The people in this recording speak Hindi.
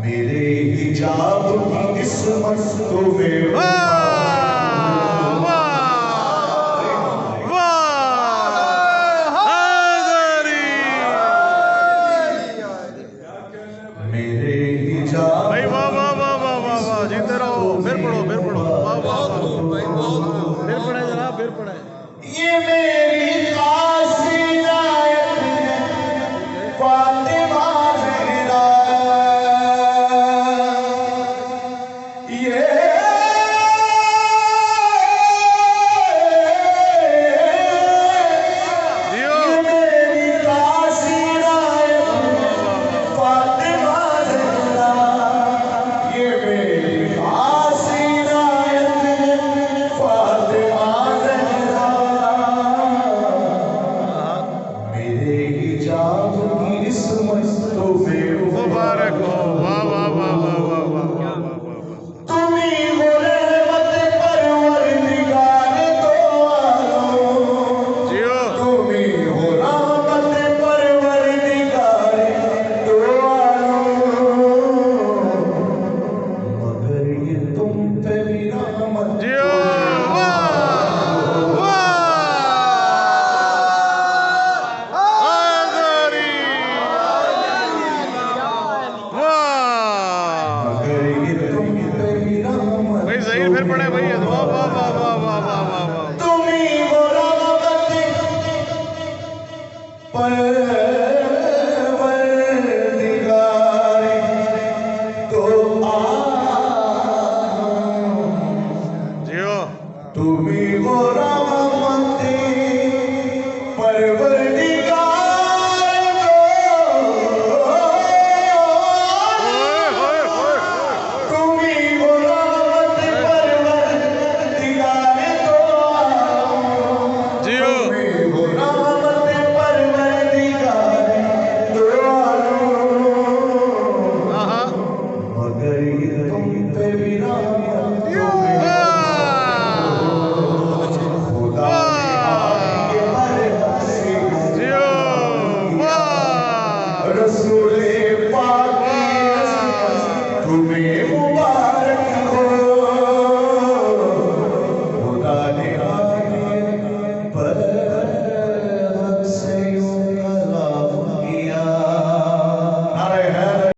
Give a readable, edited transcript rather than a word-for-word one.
मेरे हिजाब की किस्मत तुम्हें मेरे हिजाब भाई वाह वाह वाह वाह वाह वाह जीते रहो। फिर पढ़ो वाह वाह वाह फिर पढ़े जनाब फिर पढ़े। ये मेरी खास इनायत है फातिमा ज़हरा ये मेरी खास इनायत है फातिमा ज़हरा ये मेरी खास इनायत है फातिमा ज़हरा मेरे हिजाब की किस्मत तो मुबारक हो। वाह वाह वाह वाह वाह वाह वाह तुम ही हो रहमत परवरदिगार दो आलम जियो। तुम ही हो रहमत परवरदिगार दो आलम मगर ये तुम पे भी रहमत जियो। वाह वाह आज़ारी वाह। मगर ये तुम पे भी रहमत भाई सही फिर पढ़े भाई। वाह वाह वाह वाह वाह वाह वाह।